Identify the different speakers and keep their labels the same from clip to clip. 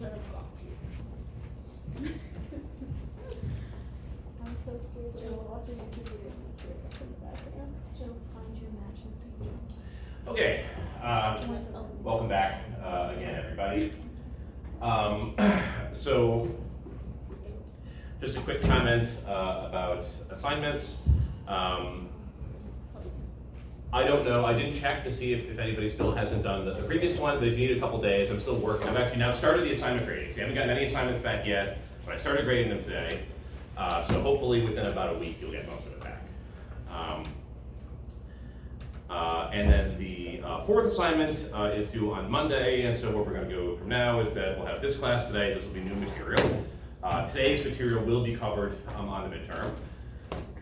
Speaker 1: should have got you. I'm so scared. Joe, watching a YouTube video and curious in the background. Joe, find your match and see Jones.
Speaker 2: Okay, welcome back again, everybody. So, just a quick comment about assignments. I don't know, I didn't check to see if anybody still hasn't done the previous one, but if you need a couple days, I'm still working. I've actually now started the assignment grading. So I haven't gotten any assignments back yet, but I started grading them today. So hopefully within about a week, you'll get most of it back. And then the fourth assignment is due on Monday, and so what we're going to go from now is that we'll have this class today. This will be new material. Today's material will be covered on the midterm.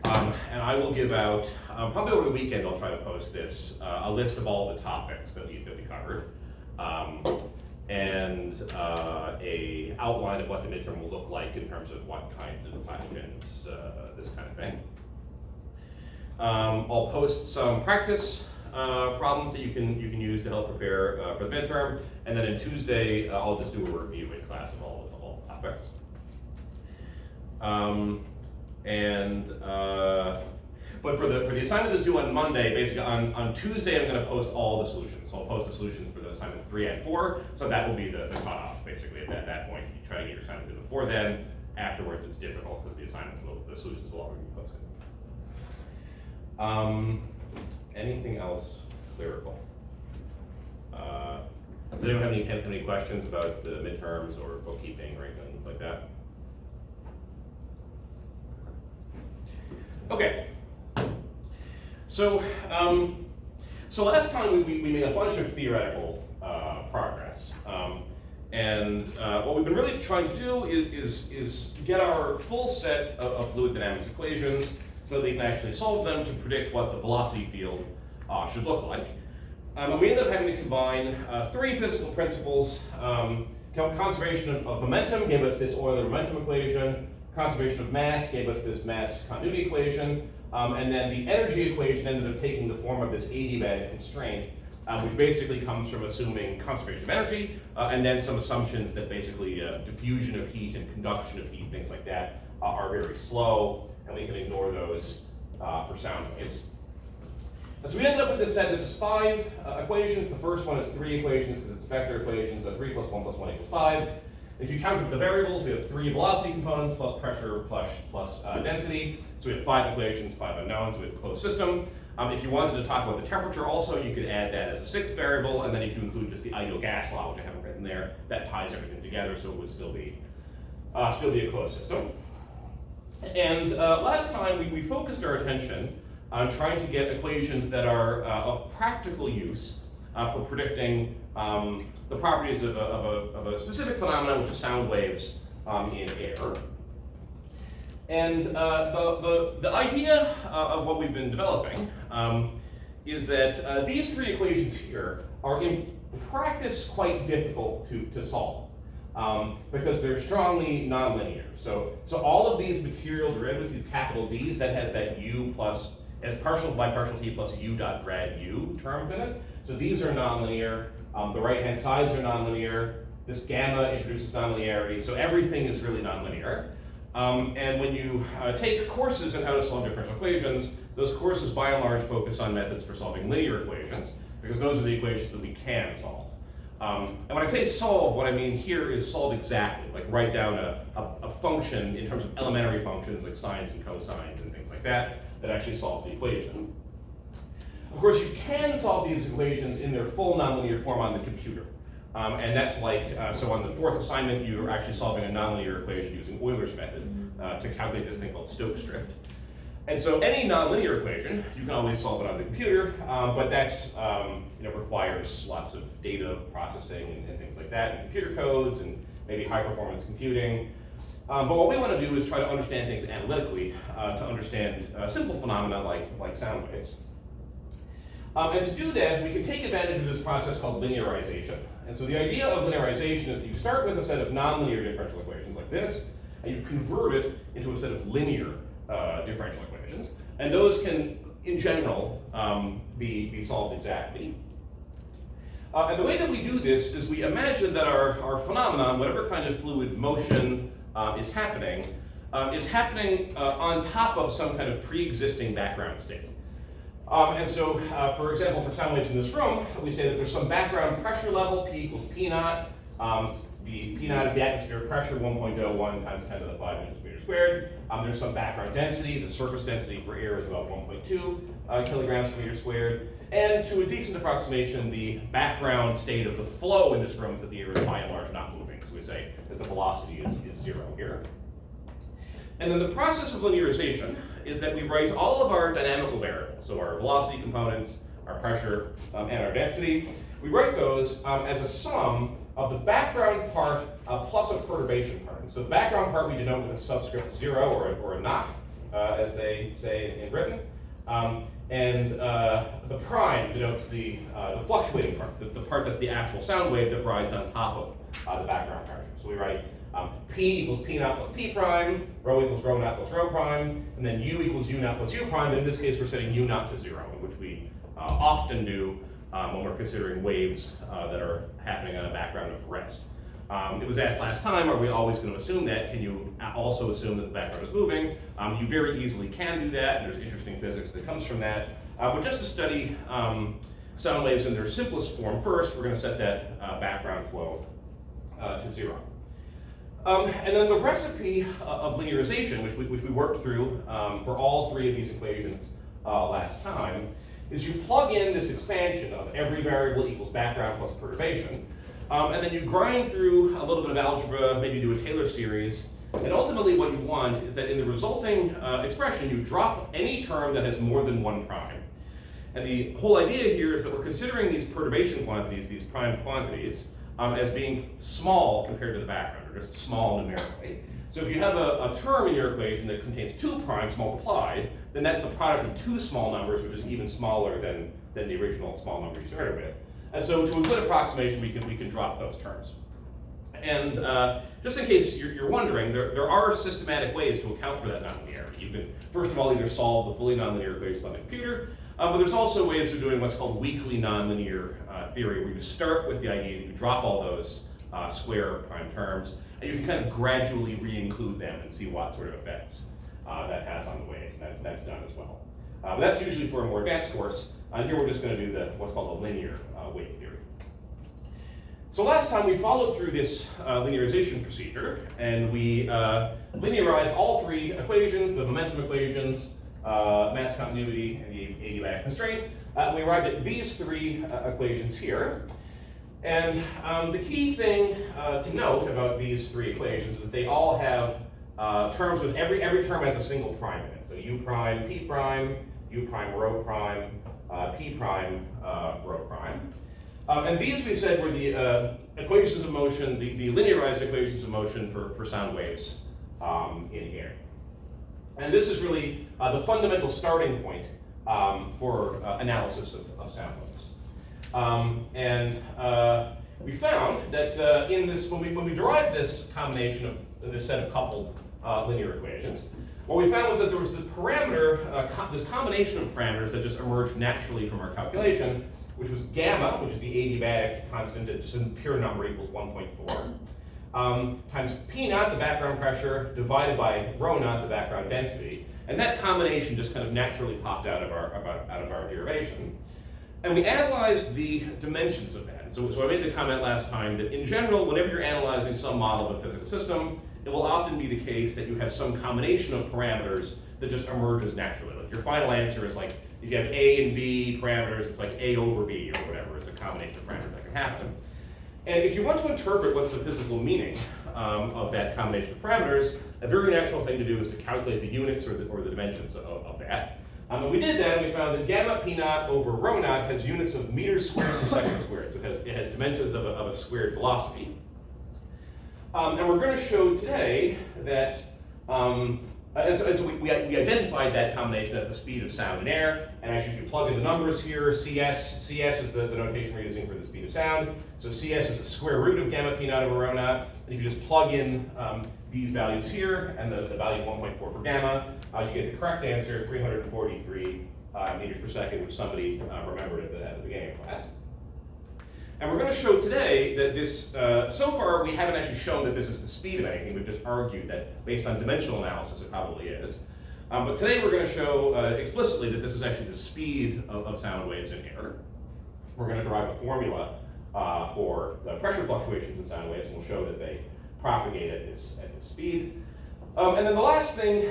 Speaker 2: And I will give out, probably over the weekend, I'll try to post this, a list of all the topics that we covered, and a outline of what the midterm will look like in terms of what kinds of questions, this kind of thing. I'll post some practice problems that you can use to help prepare for the midterm, and then on Tuesday I'll just do a review in class of all the topics. But for the assignment that's due on Monday, basically on Tuesday I'm going to post all the solutions. So I'll post the solutions for the assignments 3 and 4. So that will be the cutoff basically at that point. You try to get your assignments in before then. Afterwards it's difficult because the solutions will already be posted. Anything else clerical? Does anyone have any questions about the midterms or bookkeeping or anything like that? Okay. So, so last time we made a bunch of theoretical progress, and what we've been really trying to do is get our full set of fluid dynamics equations so that we can actually solve them to predict what the velocity field should look like. And we ended up having to combine 3 physical principles. Conservation of momentum gave us this Euler momentum equation. Conservation of mass gave us this mass continuity equation. And then the energy equation ended up taking the form of this adiabatic constraint, which basically comes from assuming conservation of energy, and then some assumptions that basically diffusion of heat and conduction of heat, things like that, are very slow, and we can ignore those for sound waves. And so we ended up with this set. This is 5 equations. The first one is 3 equations because it's vector equations, so 3 plus 1 plus 1 equals 5. If you count the variables, we have 3 velocity components plus pressure plus density. So we have 5 equations, 5 unknowns. We have a closed system. If you wanted to talk about the temperature also, you could add that as a 6th variable, and then if you include just the ideal gas law, which I haven't written there, that ties everything together, so it would still be a closed system. And last time we focused our attention on trying to get equations that are of practical use for predicting the properties of a specific phenomenon, which is sound waves in air. And the idea of what we've been developing is that these 3 equations here are in practice quite difficult to solve because they're strongly nonlinear. So all of these material derivatives, these capital D's, that has that u plus as partial by partial t plus u dot grad u terms in it. So these are nonlinear. The right-hand sides are nonlinear. This gamma introduces nonlinearity. So everything is really nonlinear. And when you take courses in how to solve differential equations, those courses by and large focus on methods for solving linear equations, because those are the equations that we can solve. And when I say solve, what I mean here is solve exactly, like write down a function in terms of elementary functions like sines and cosines and things like that actually solves the equation. Of course, you can solve these equations in their full nonlinear form on the computer. And that's like, so on the 4th assignment, you're actually solving a nonlinear equation using Euler's method to calculate this thing called Stokes drift. And so any nonlinear equation, you can always solve it on the computer, but that's requires lots of data processing and things like that, and computer codes, and maybe high performance computing. But what we want to do is try to understand things analytically, to understand simple phenomena like sound waves. And to do that, we can take advantage of this process called linearization. And so the idea of linearization is that you start with a set of nonlinear differential equations like this, and you convert it into a set of linear differential equations. And those can, in general, be solved exactly. And the way that we do this is we imagine that our phenomenon, whatever kind of fluid motion is happening on top of some kind of pre-existing background state. And so, for example, for sound waves in this room, we say that there's some background pressure level, P equals P naught. The P naught is the atmospheric pressure, 1.01 times 10 to the 5 meters squared. There's some background density. The surface density for air is about 1.2 kilograms per meter squared. And to a decent approximation, the background state of the flow in this room is that the air is by and large not moving. So we say that the velocity is 0 here. And then the process of linearization is that we write all of our dynamical variables, so our velocity components, our pressure, and our density. We write those as a sum of the background part plus a perturbation part. And so the background part we denote with a subscript 0 or a naught, as they say in Britain. And the prime denotes the fluctuating part, the part that's the actual sound wave that rides on top of the background pressure. So we write P equals P naught plus P prime, rho equals rho naught plus rho prime, and then U equals U naught plus U prime. But in this case, we're setting U naught to 0, which we often do when we're considering waves that are happening on a background of rest. It was asked last time, are we always going to assume that? Can you also assume that the background is moving? You very easily can do that, and there's interesting physics that comes from that. But just to study sound waves in their simplest form first, we're going to set that background flow to 0. And then the recipe of linearization, which we worked through for all three of these equations last time, is you plug in this expansion of every variable equals background plus perturbation, and then you grind through a little bit of algebra, maybe do a Taylor series, and ultimately what you want is that in the resulting expression, you drop any term that has more than one prime. And the whole idea here is that we're considering these perturbation quantities, these prime quantities, as being small compared to the background, or just small numerically. So if you have a term in your equation that contains 2 primes multiplied, then that's the product of 2 small numbers, which is even smaller than the original small number you started with. And so to a good approximation, we can drop those terms. And just in case you're wondering, there are systematic ways to account for that nonlinearity. You can, first of all, either solve the fully nonlinear equations on the computer, but there's also ways of doing what's called weakly nonlinear theory, where you start with the idea that you drop all those square prime terms, and you can kind of gradually re-include them and see what sort of effects that has on the waves, and that's done as well. But that's usually for a more advanced course. Here we're just going to do what's called a linear wave theory. So last time we followed through this linearization procedure, and we linearized all 3 equations, the momentum equations, mass continuity, and the adiabatic constraint. We arrived at these 3 equations here. And the key thing to note about these 3 equations is that they all have terms with every term has a single prime in it. So U prime, P prime, U prime, rho prime, P prime, rho prime. And these we said were the equations of motion, the linearized equations of motion for sound waves in air. And this is really the fundamental starting point for analysis of sound waves. We found that in this, when we derived this combination of this set of coupled linear equations, what we found was that there was this parameter, this combination of parameters that just emerged naturally from our calculation, which was gamma, which is the adiabatic constant, just a pure number equals 1.4, times P naught, the background pressure, divided by rho naught, the background density. And that combination just kind of naturally popped out of our derivation. And we analyzed the dimensions of that. So I made the comment last time that in general, whenever you're analyzing some model of a physical system, it will often be the case that you have some combination of parameters that just emerges naturally. Like your final answer is like, if you have A and B parameters, it's like A over B or whatever. It's a combination of parameters that can happen. And if you want to interpret what's the physical meaning of that combination of parameters, a very natural thing to do is to calculate the units or the dimensions of that. And we did that, and we found that gamma P naught over rho naught has units of meters squared per second squared. So it has dimensions of a squared velocity. And we're going to show today that, we identified that combination as the speed of sound in air. And actually, if you plug in the numbers here, CS is the notation we're using for the speed of sound. So CS is the square root of gamma P naught over rho naught. And if you just plug in these values here, and the value of 1.4 for gamma, you get the correct answer, 343 meters per second, which somebody remembered at the beginning of class. And we're going to show today that this, so far we haven't actually shown that this is the speed of anything. We've just argued that based on dimensional analysis it probably is. But today we're going to show explicitly that this is actually the speed of sound waves in air. We're going to derive a formula for the pressure fluctuations in sound waves, and we'll show that they propagate at this speed. And then the last thing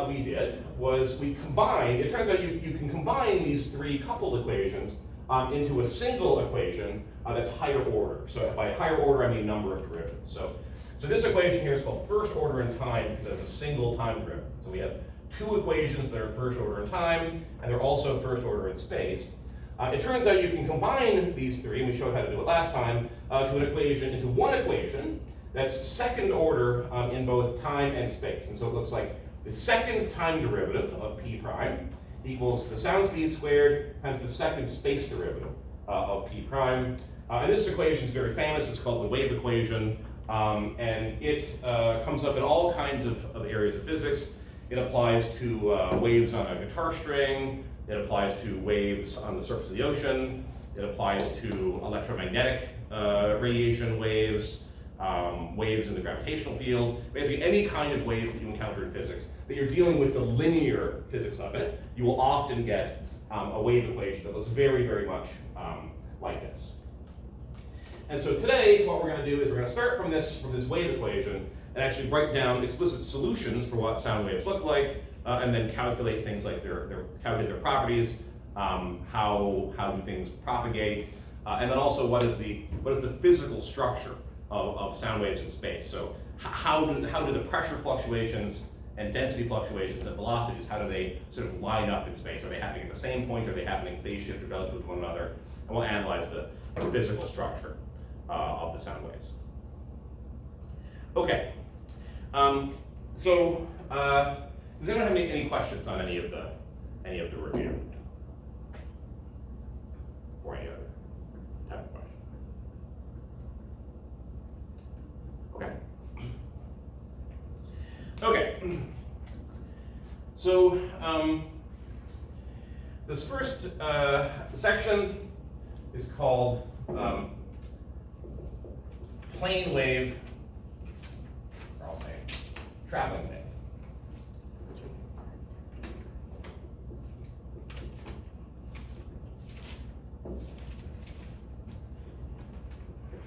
Speaker 2: we did was we combined, it turns out you can combine these three coupled equations into a single equation that's higher order. So by higher order, I mean number of derivatives. So this equation here is called first order in time because it's a single time derivative. So we have two equations that are first order in time, and they're also first order in space. It turns out you can combine these three, and we showed how to do it last time, into one equation that's second order in both time and space. And so it looks like the second time derivative of p prime equals the sound speed squared times the second space derivative of p prime. And this equation is very famous. It's called the wave equation, and it comes up in all kinds of areas of physics. It applies to waves on a guitar string. It applies to waves on the surface of the ocean. It applies to electromagnetic radiation waves, waves in the gravitational field. Basically any kind of waves that you encounter in physics that you're dealing with the linear physics of it, you will often get a wave equation that looks very, very much like this. And so today what we're going to do is we're going to start from this wave equation and actually write down explicit solutions for what sound waves look like, and then calculate things like calculate their properties, how do things propagate, and then also what is the physical structure of sound waves in space. So how do the pressure fluctuations and density fluctuations and velocities, how do they sort of line up in space? Are they happening at the same point? Are they happening phase shifted relative to one another? And we'll analyze the physical structure of the sound waves. Okay. Does anyone have any questions on any of the review? Or any other type of question? Okay. Okay. So this first section is called plane wave, or I'll say traveling wave.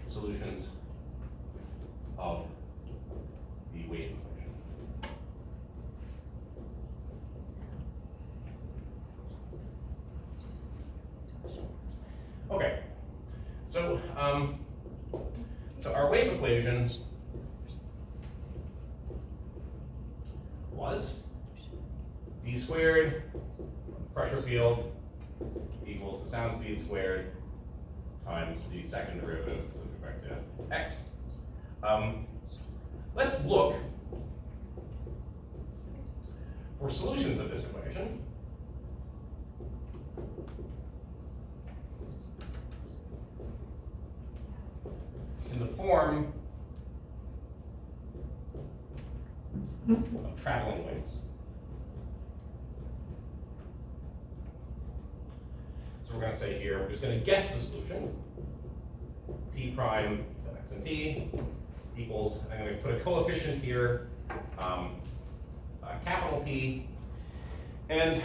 Speaker 2: Solutions of the wave equation. Okay, so our wave equation was d squared pressure field equals the sound speed squared times the second derivative with respect to x. Let's look for solutions of this equation. In the form of traveling waves. So we're going to say here, we're just going to guess the solution. P prime of x and t equals, I'm going to put a coefficient here, capital P, and I'm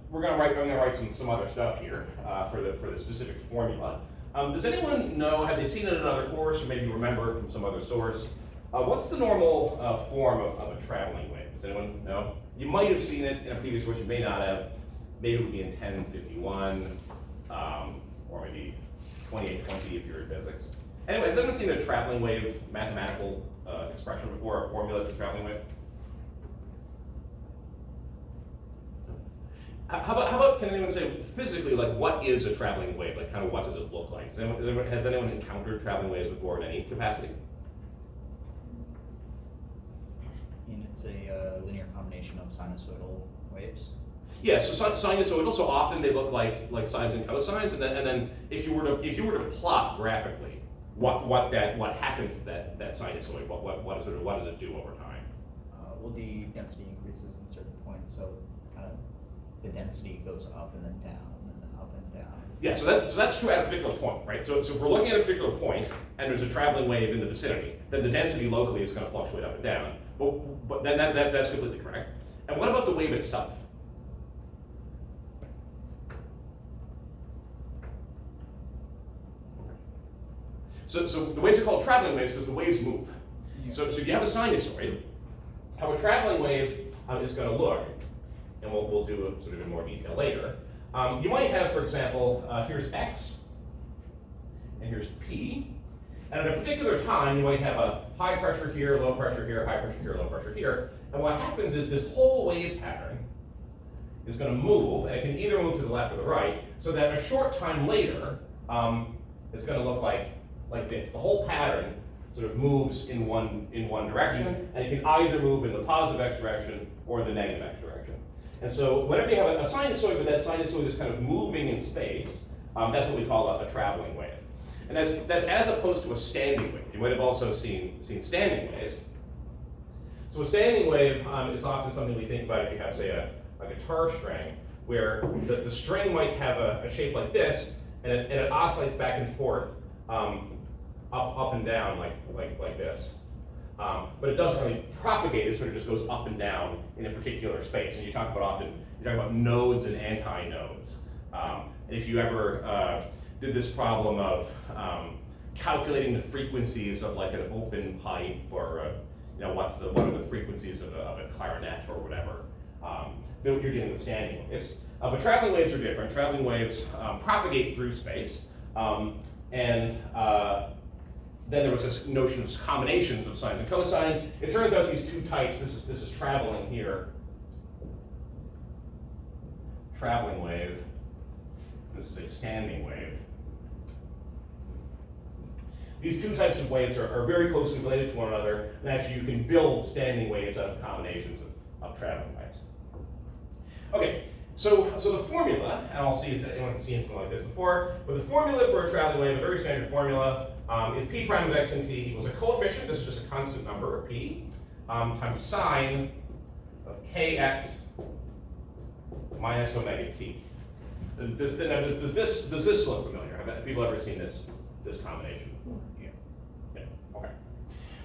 Speaker 2: going to write some other stuff here for the specific formula. Does anyone know, have they seen it in another course, or maybe remember it from some other source? What's the normal form of a traveling wave? Does anyone know? You might have seen it in a previous course, you may not have. Maybe it would be in 1051, or maybe 2820 if you're in physics. Anyway, has anyone seen a traveling wave mathematical expression before, a formula for traveling wave? How about, can anyone say physically, like what is a traveling wave? Like kind of what does it look like? Has anyone encountered traveling waves before in any capacity?
Speaker 3: And it's a linear combination of sinusoidal waves.
Speaker 2: Yeah, so sinusoidal. So often they look like sines and cosines, and then if you were to plot graphically what happens to that sinusoid, what does it do over time?
Speaker 3: Well, the density increases in certain points, so kind of the density goes up and then down and then up and
Speaker 2: Yeah, so that's true at a particular point, right? So if we're looking at a particular point and there's a traveling wave in the vicinity, then the density locally is going to fluctuate up and down. But then that's completely correct. And what about the wave itself? So the waves are called traveling waves because the waves move.
Speaker 3: Yeah.
Speaker 2: So if you have a sinusoid, how a traveling wave is going to look, and we'll do it sort of in more detail later. You might have, for example, here's x, and here's p. And at a particular time, you might have a high pressure here, low pressure here, high pressure here, low pressure here. And what happens is this whole wave pattern is going to move, and it can either move to the left or the right, so that a short time later, it's going to look like this. The whole pattern sort of moves in one direction, and it can either move in the positive x direction or the negative x direction. And so whenever you have a sinusoid, but that sinusoid is kind of moving in space, that's what we call a traveling wave. And that's as opposed to a standing wave. You might have also seen standing waves. So a standing wave is often something we think about if you have, say, a guitar string, where the string might have a shape like this, and it oscillates back and forth up and down like this. But it doesn't really propagate, it sort of just goes up and down in a particular space. And you're talking about nodes and antinodes. And if you ever did this problem of calculating the frequencies of like an open pipe, or what are the frequencies of a clarinet or whatever, then you're dealing with standing waves. But traveling waves are different. Traveling waves propagate through space, and then there was this notion of combinations of sines and cosines. It turns out these two types, this is traveling here, traveling wave. This is a standing wave. These two types of waves are very closely related to one another, and actually you can build standing waves out of combinations of traveling waves. Okay, so the formula, and I'll see if anyone has seen something like this before, but the formula for a traveling wave, a very standard formula, is p prime of x and t equals a coefficient, this is just a constant number, or p, times sine of kx minus omega t. Does this look familiar? Have people ever seen this combination? Yeah. Okay.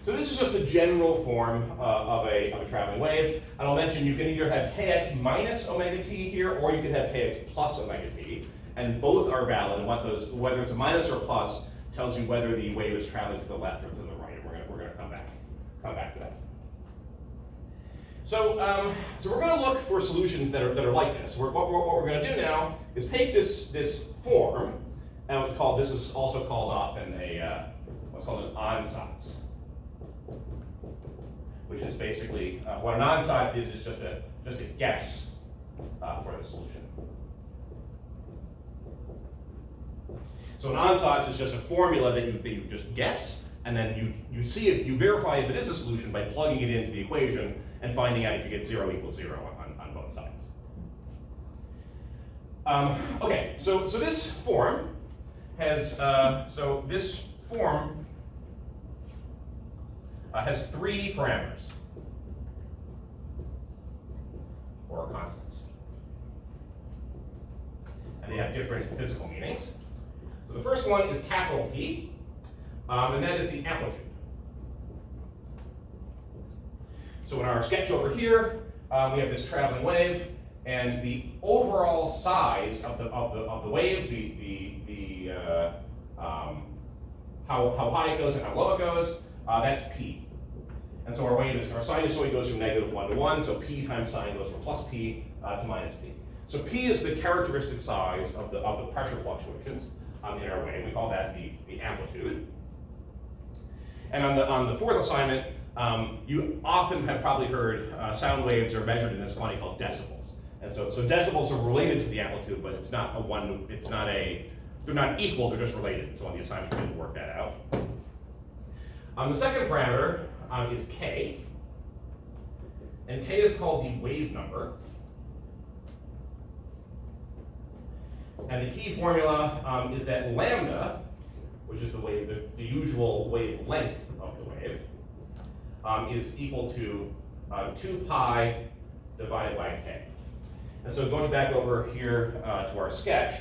Speaker 2: So this is just the general form of a traveling wave. And I'll mention you can either have kx minus omega t here, or you can have kx plus omega t, and both are valid. And whether it's a minus or a plus tells you whether the wave is traveling to the left or to the right. And we're going to come back to that. So we're going to look for solutions that are like this. What we're going to do now is take this form, and this is also called often what's called an ansatz, which is basically what an ansatz is just a guess for the solution. So an ansatz is just a formula that you just guess, and then you see if you verify if it is a solution by plugging it into the equation and finding out if you get 0 equals 0 on both sides. Okay, so this form has has 3 parameters, or constants, and they have different physical meanings. So the first one is capital P, and that is the amplitude. So in our sketch over here, we have this traveling wave, and the overall size of the wave, how high it goes and how low it goes, that's P. And so our sinusoid goes from -1 to 1, so P times sine goes from plus P to minus P. So P is the characteristic size of the pressure fluctuations in our wave. We call that the amplitude. And on the fourth assignment, you often have probably heard sound waves are measured in this quantity called decibels. And so decibels are related to the amplitude, but they're not equal, they're just related. So on the assignment, you need to work that out. The second parameter is K, and K is called the wave number. And the key formula is that lambda, which is the usual wavelength of the wave, is equal to 2 pi divided by k. And so going back over here to our sketch,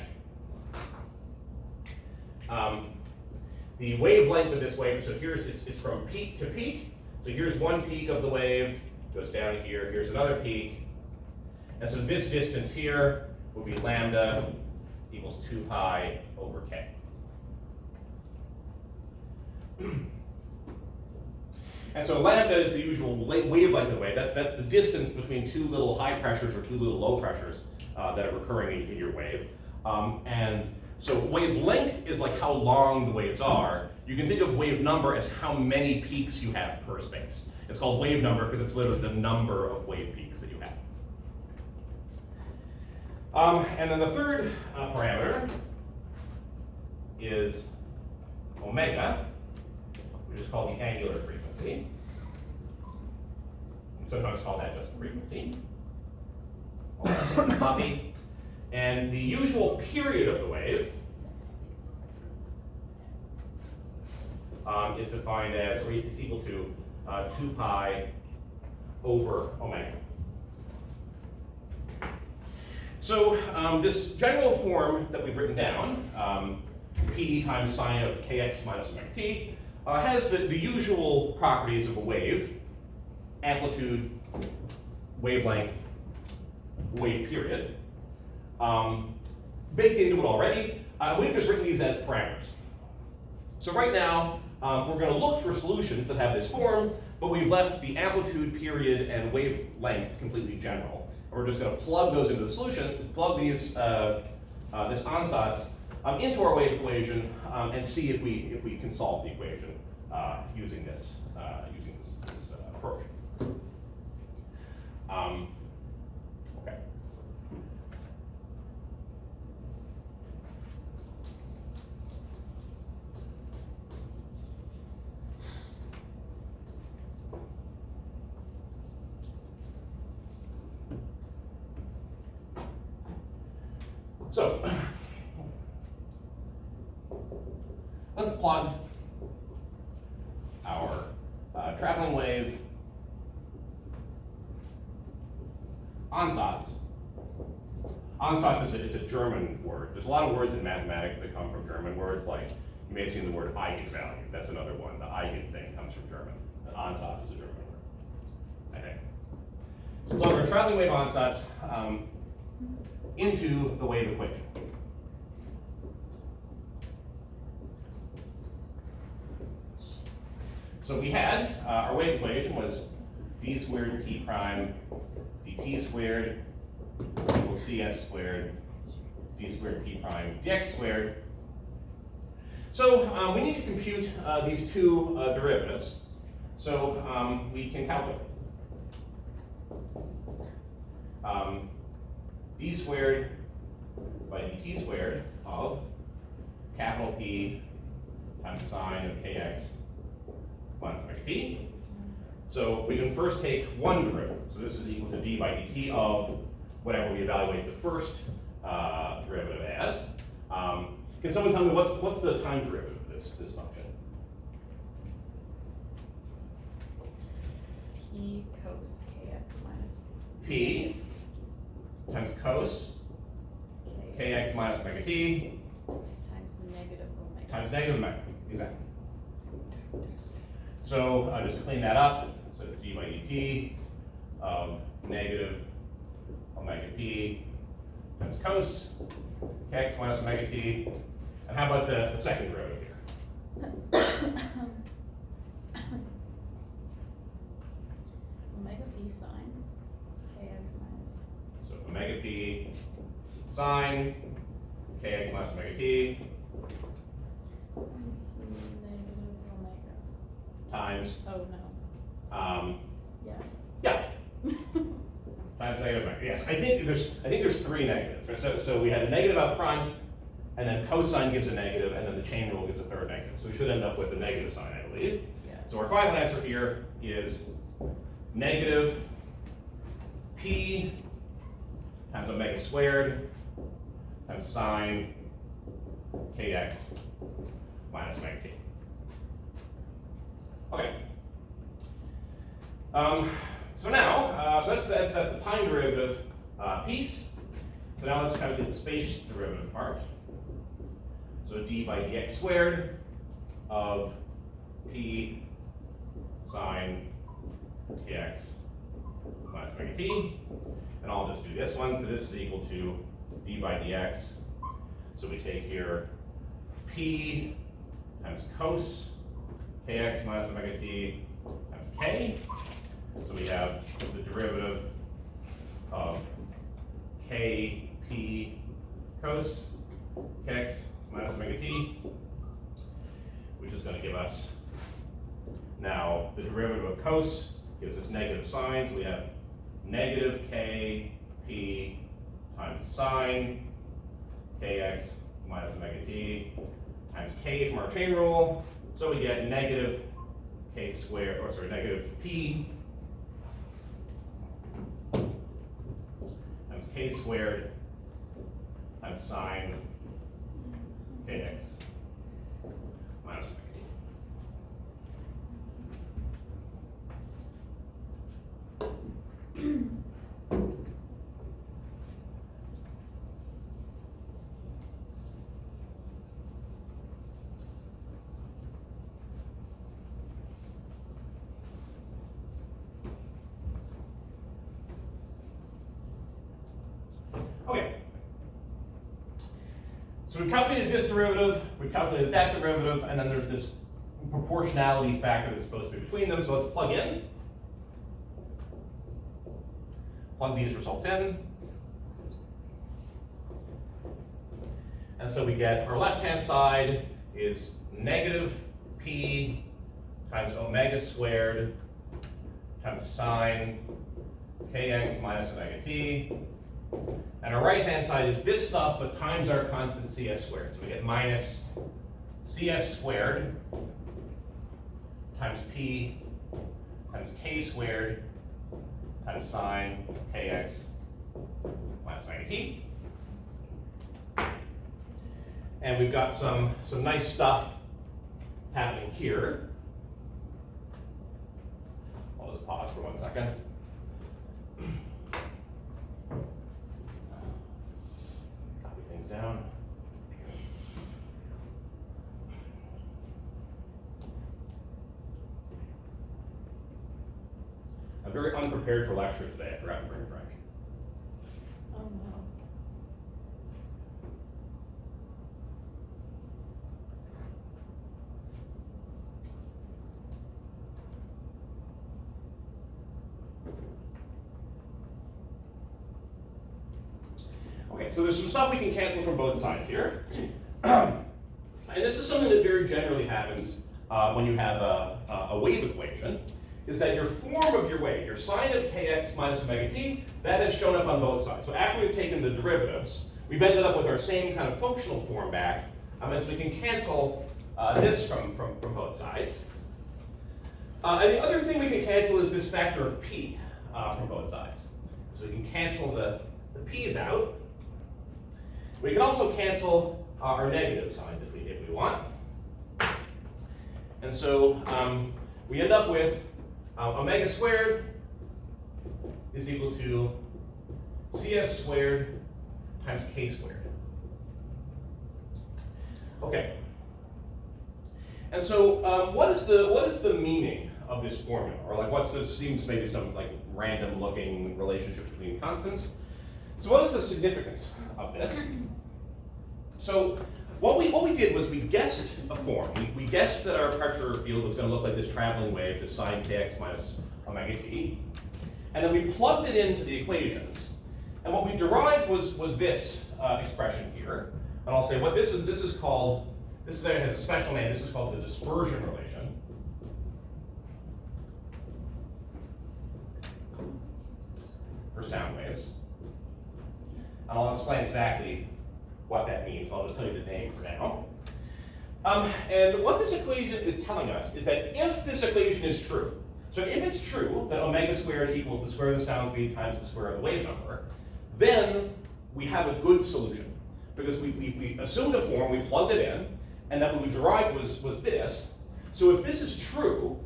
Speaker 2: the wavelength of this wave, so here's, it's from peak to peak. So here's one peak of the wave, goes down here, here's another peak. And so this distance here would be lambda equals 2 pi over k. And so lambda is the usual wavelength of the wave. That's the distance between two little high pressures or two little low pressures that are occurring in your wave. And so wavelength is like how long the waves are. You can think of wave number as how many peaks you have per space. It's called wave number because it's literally the number of wave peaks that you have. And then the third parameter is omega, which is called the angular frequency. And sometimes called that just frequency. Copy. And the usual period of the wave is defined as, or is equal to 2 pi over omega. So this general form that we've written down, p times sine of kx minus omega t, has the usual properties of a wave: amplitude, wavelength, wave period. Baked into it already, we've just written these as parameters. So right now, we're going to look for solutions that have this form, but we've left the amplitude, period, and wavelength completely general. And we're just going to plug those into the solution, plug these this ansatz into our wave equation, and see if we can solve the equation using this approach. Okay. So let's plug our traveling wave ansatz. Ansatz is a German word. There's a lot of words in mathematics that come from German words, like you may have seen the word eigenvalue. That's another one. The eigen thing comes from German. The ansatz is a German word, I think. So plug our traveling wave ansatz into the wave equation. So we had, our wave equation was d squared t prime dt squared equals cs squared d squared t prime dx squared. So we need to compute these two derivatives. So we can calculate. D squared by dt squared of capital P times sine of kx minus omega t. So we can first take one derivative. So this is equal to d by dt of whatever we evaluate the first derivative as. Can someone tell me what's the time derivative of this function?
Speaker 1: P cos kx minus
Speaker 2: P times cos kx minus omega t
Speaker 1: times negative omega.
Speaker 2: times negative omega. Exactly. So just to clean that up, so it's d by dt of negative omega p times cos kx minus omega t. And how about the second derivative here?
Speaker 1: Omega p sine kx minus.
Speaker 2: So omega p sine kx minus omega t
Speaker 1: Times negative omega.
Speaker 2: times
Speaker 1: Oh no. Yeah.
Speaker 2: yeah. Times negative omega. Yes, I think there's three negatives. Right? So we had a negative up front, and then cosine gives a negative, and then the chain rule gives a third negative. So we should end up with a negative sign, I believe.
Speaker 1: Yeah.
Speaker 2: So our final answer here is negative p times omega squared times sine kx minus omega t. Okay. So now, so that's the time derivative piece. So now let's kind of get the space derivative part. So d by dx squared of p sine kx minus omega t. And I'll just do this one. So this is equal to d by dx. So we take here p times cos kx minus omega t times k. So we have the derivative of kp cos kx minus omega t, which is going to give us now the derivative of cos gives us negative signs. So we have negative kp times sine kx minus omega t times k from our chain rule. So we get negative k squared, or sorry, negative p times k squared times sine kx minus omega t. Okay. So we've calculated this derivative, we've calculated that derivative, and then there's this proportionality factor that's supposed to be between them. So let's plug in. Plug these results in. And so we get our left-hand side is negative p times omega squared times sine kx minus omega t. And our right-hand side is this stuff, but times our constant cs squared. So we get minus cs squared times p times k squared times sine kx minus omega t. And we've got some nice stuff happening here. I'll just pause for 1 second. Copy things down. I'm very unprepared for lecture today. I forgot to bring a drink.
Speaker 1: Oh no.
Speaker 2: Okay, so there's some stuff we can cancel from both sides here. And this is something that very generally happens when you have a wave equation, is that your form of your wave, your sine of kx minus omega t, that has shown up on both sides. So after we've taken the derivatives, we've ended up with our same kind of functional form back, and so we can cancel this from both sides. And the other thing we can cancel is this factor of p from both sides. So we can cancel the p's out. We can also cancel our negative signs if we want. And so we end up with omega squared is equal to cs squared times k squared. Okay. And so what is the meaning of this formula? Or like what's this, seems maybe some like random looking relationship between constants. So what is the significance of this? So what we did was we guessed a form. We guessed that our pressure field was going to look like this traveling wave, this sine kx minus omega t. And then we plugged it into the equations. And what we derived was this expression here. And I'll say what this is called, this has a special name, this is called the dispersion relation. For sound waves. And I'll explain exactly what that means. I'll just tell you the name for now. And what this equation is telling us is that if this equation is true, so if it's true that omega squared equals the square of the sound speed times the square of the wave number, then we have a good solution. Because we assumed a form, we plugged it in, and then what we derived was this. So if this is true,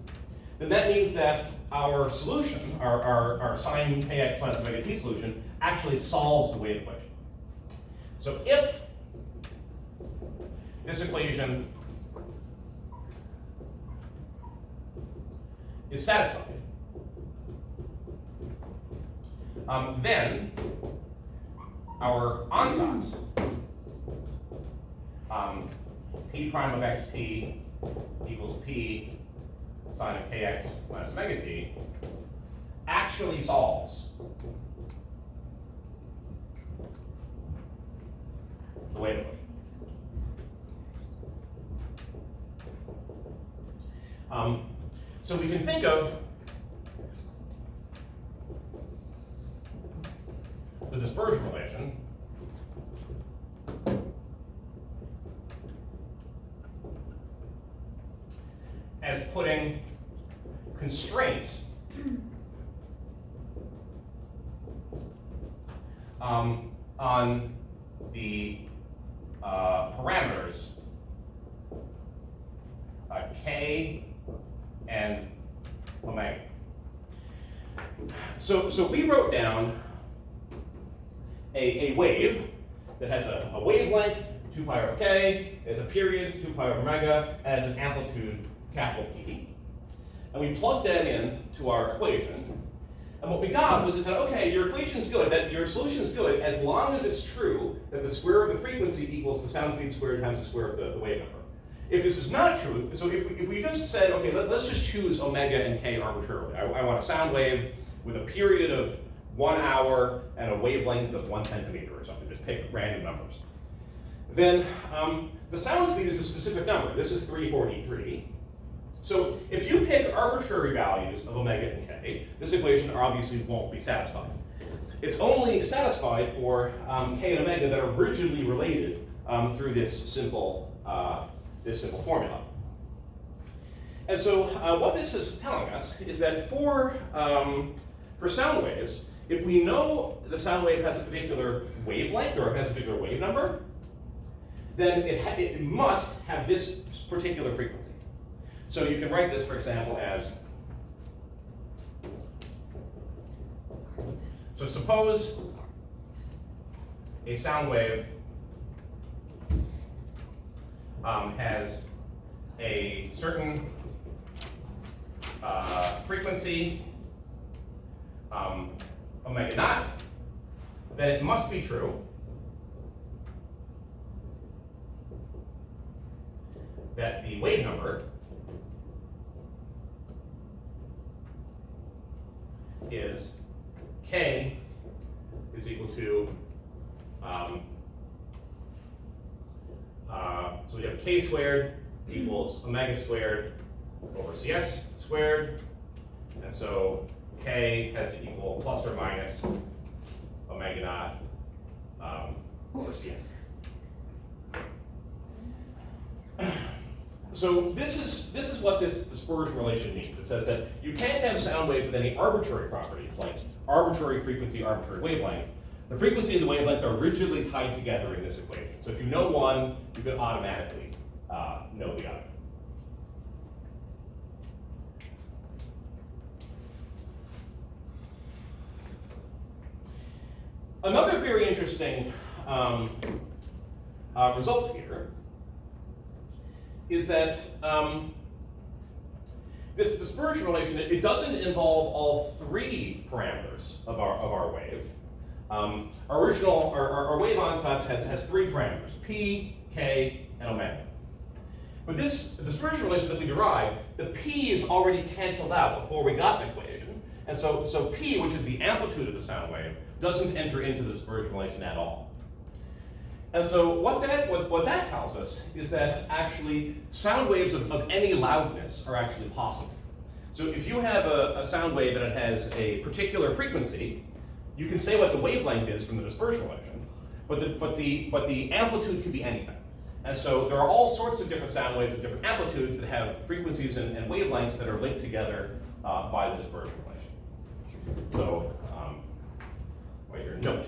Speaker 2: then that means that our solution, our sine kx minus omega t solution, actually solves the wave equation. So if this equation is satisfied, then our ansatz, p prime of xt equals p sine of kx minus omega t, actually solves the wave equation. So we can think of the dispersion relation as putting constraints on the parameters k and omega. So we wrote down a wave that has a wavelength, 2 pi over k, has a period, 2 pi over omega, and has an amplitude, capital P. And we plugged that in to our equation. And what we got was it said, okay, your equation's good, that your solution's good, as long as it's true that the square of the frequency equals the sound speed squared times the square of the wave number. If this is not true, so if we just said, okay, let's just choose omega and k arbitrarily. I want a sound wave with a period of 1 hour and a wavelength of 1 centimeter or something, just pick random numbers. Then the sound speed is a specific number. This is 343. So if you pick arbitrary values of omega and k, this equation obviously won't be satisfied. It's only satisfied for k and omega that are rigidly related through this simple formula. And so what this is telling us is that for sound waves, if we know the sound wave has a particular wavelength or it has a particular wave number, then it must have this particular frequency. So you can write this, for example, as, so suppose a sound wave has a certain frequency, omega naught, then it must be true that the wave number is k is equal to, so we have k squared equals omega squared over cs squared, and so k has to equal plus or minus omega naught over cs. So this is what this dispersion relation means. It says that you can't have sound waves with any arbitrary properties, like arbitrary frequency, arbitrary wavelength. The frequency and the wavelength are rigidly tied together in this equation. So if you know one, you can automatically know the other. Another very interesting result here is that this dispersion relation, it doesn't involve all 3 parameters of our wave. Our wave ansatz has 3 parameters, p, k, and omega. But this dispersion relation that we derived, the p is already canceled out before we got an equation. And so p, which is the amplitude of the sound wave, doesn't enter into the dispersion relation at all. And so what that tells us is that actually sound waves of any loudness are actually possible. So if you have a sound wave and it has a particular frequency, you can say what the wavelength is from the dispersion relation, but the amplitude can be anything. And so there are all sorts of different sound waves with different amplitudes that have frequencies and wavelengths that are linked together by the dispersion relation. So write your note.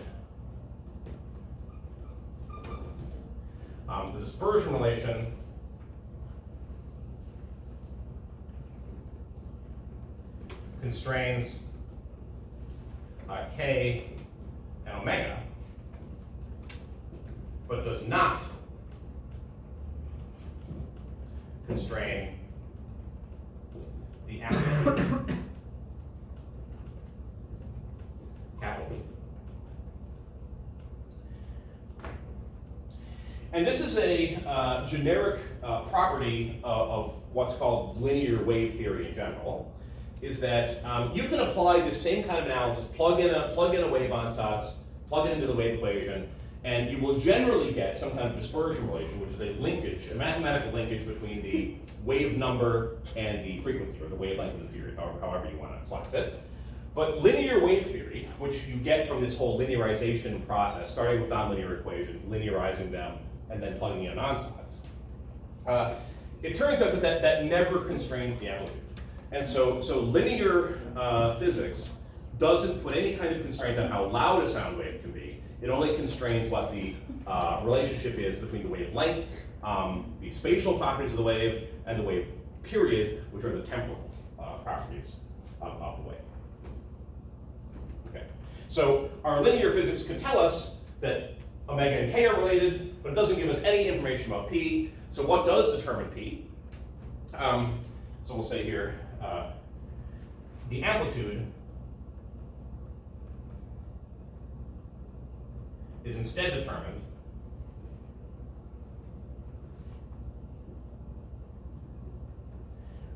Speaker 2: The dispersion relation constrains k and omega, but does not constrain the amplitude capital P. And this is a generic property of what's called linear wave theory in general, is that you can apply this same kind of analysis, plug in a wave ansatz, plug it into the wave equation, and you will generally get some kind of dispersion relation, which is a linkage, a mathematical linkage between the wave number and the frequency, or the wavelength of the period, however you want to slice it. But linear wave theory, which you get from this whole linearization process, starting with nonlinear equations, linearizing them, and then plugging in an ansatz, it turns out that never constrains the amplitude. And so linear physics doesn't put any kind of constraint on how loud a sound wave can be. It only constrains what the relationship is between the wavelength, the spatial properties of the wave, and the wave period, which are the temporal properties of the wave. Okay. So our linear physics can tell us that omega and k are related, but it doesn't give us any information about p. So what does determine p? So we'll say here, the amplitude is instead determined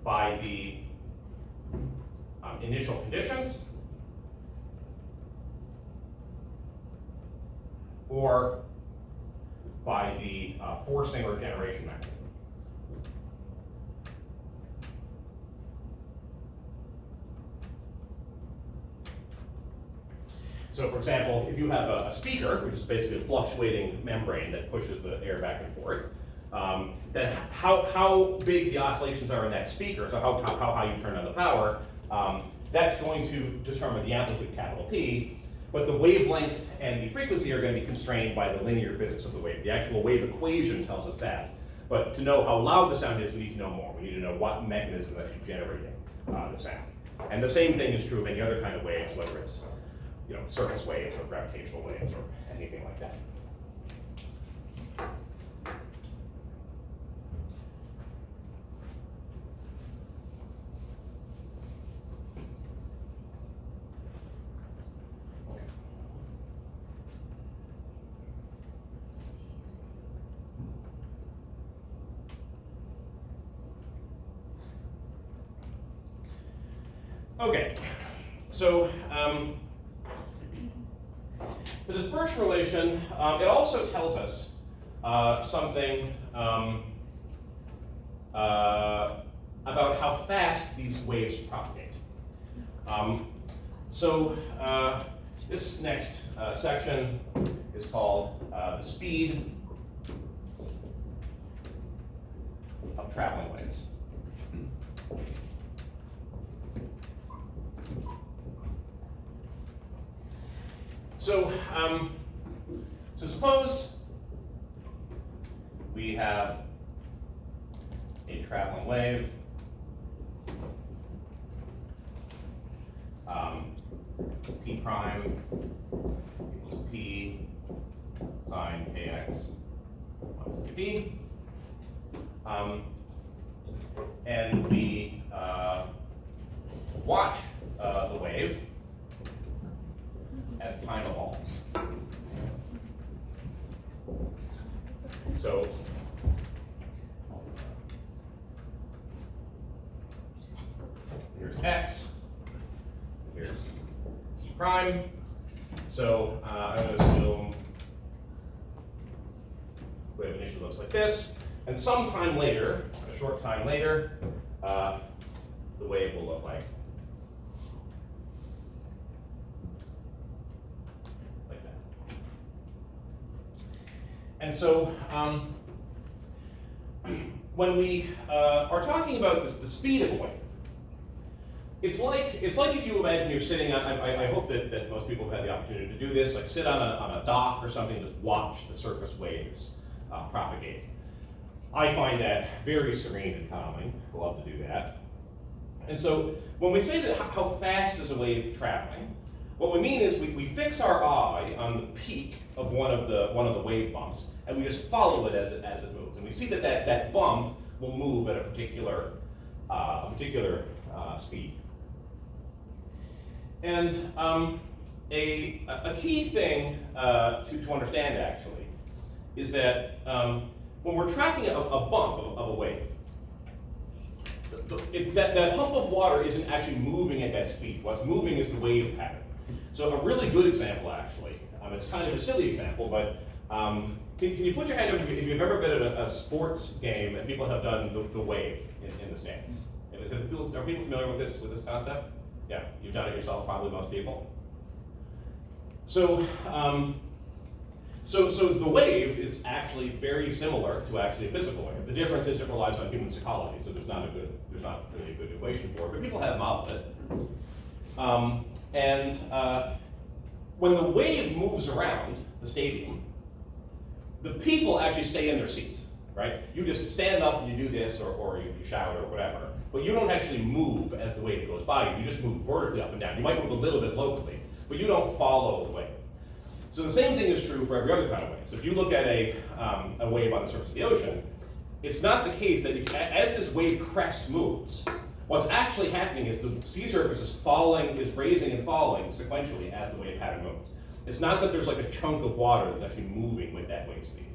Speaker 2: by the initial conditions or by the forcing or generation mechanism. So for example, if you have a speaker, which is basically a fluctuating membrane that pushes the air back and forth, then how big the oscillations are in that speaker, so how high you turn on the power, that's going to determine the amplitude, capital P, but the wavelength and the frequency are going to be constrained by the linear physics of the wave. The actual wave equation tells us that. But to know how loud the sound is, we need to know more. We need to know what mechanism is actually generating the sound. And the same thing is true of any other kind of waves, whether it's surface waves or gravitational waves or anything like that. Okay, so the dispersion relation, it also tells us something about how fast these waves propagate. This next section is called the speed of traveling waves. So suppose we have a traveling wave, P prime equals P sine kx minus T, and we watch the wave as time evolves. So here's x, here's P prime. So I'm going to assume the wave initially looks like this, and sometime later, a short time later, the wave will look like that. And so when we are talking about the speed of a wave, it's like if you imagine you're sitting on, I hope that most people have had the opportunity to do this, like sit on a dock or something and just watch the surface waves propagate. I find that very serene and calming. I love to do that. And so when we say that how fast is a wave traveling, what we mean is we fix our eye on the peak of one of the wave bumps, and we just follow it as it moves. And we see that bump will move at a particular speed. And a key thing to understand actually is that when we're tracking a bump of a wave, it's that hump of water isn't actually moving at that speed. What's moving is the wave pattern. So a really good example actually, it's kind of a silly example, but can you put your hand up if you've ever been at a sports game and people have done the wave in the stands? Are people familiar with this concept? Yeah, you've done it yourself, probably most people. So, so the wave is actually very similar to actually a physical wave. The difference is it relies on human psychology, so there's not really a good equation for it, but people have modeled it. When the wave moves around the stadium, the people actually stay in their seats, right? You just stand up and you do this, or you shout or whatever, but you don't actually move as the wave goes by you. You just move vertically up and down. You might move a little bit locally, but you don't follow the wave. So the same thing is true for every other kind of wave. So if you look at a wave on the surface of the ocean, it's not the case that as this wave crest moves, what's actually happening is the sea surface is raising and falling sequentially as the wave pattern moves. It's not that there's like a chunk of water that's actually moving with that wave speed.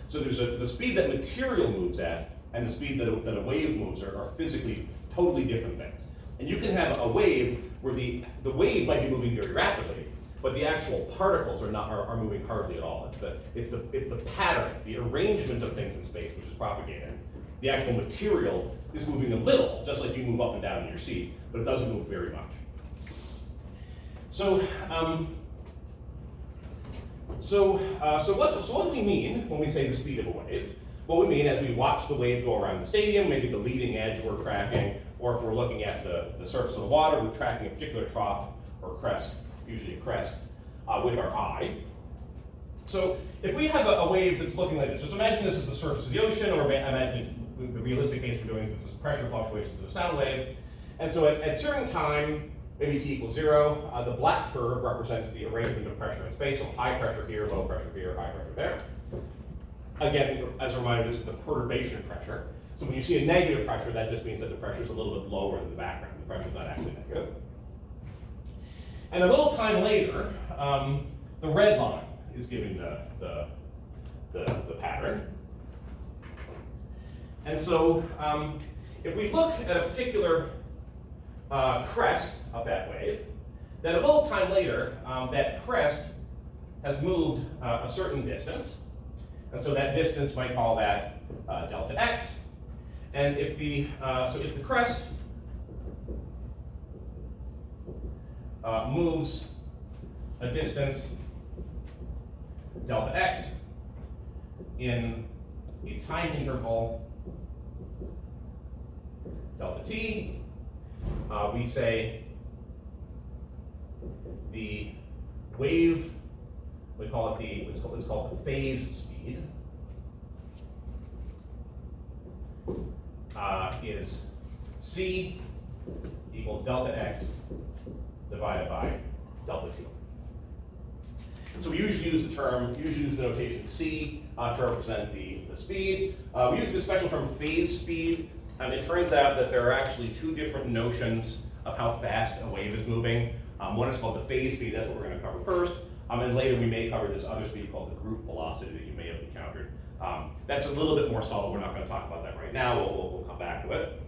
Speaker 2: So there's the speed that material moves at and the speed that a wave moves are physically totally different things. And you can have a wave where the wave might be moving very rapidly, but the actual particles are moving hardly at all. It's the pattern, the arrangement of things in space which is propagated. The actual material is moving a little, just like you move up and down in your seat, but it doesn't move very much. So what do we mean when we say the speed of a wave? What we mean as we watch the wave go around the stadium, maybe the leading edge we're tracking, or if we're looking at the surface of the water, we're tracking a particular trough or crest, usually a crest, with our eye. So if we have a wave that's looking like this, just imagine this is the surface of the ocean, or imagine the realistic case we're doing is this is pressure fluctuations of the sound wave. And so at a certain time, maybe t equals 0, the black curve represents the arrangement of pressure in space, so high pressure here, low pressure here, high pressure there. Again, as a reminder, this is the perturbation pressure. So when you see a negative pressure, that just means that the pressure is a little bit lower than the background. The pressure is not actually negative. And a little time later, the red line is giving the pattern. And so if we look at a particular crest of that wave, then a little time later, that crest has moved a certain distance. And so that distance might call that delta x. And if the crest moves a distance delta x in a time interval delta t, we say the wave, we call it what's called the phase speed, is c equals delta x divided by delta t. So we usually use the notation c to represent the speed. We use this special term phase speed. It turns out that there are actually two different notions of how fast a wave is moving. One is called the phase speed, that's what we're going to cover first. And later we may cover this other speed called the group velocity that you may have encountered. That's a little bit more subtle, we're not going to talk about that right now, we'll come back to it.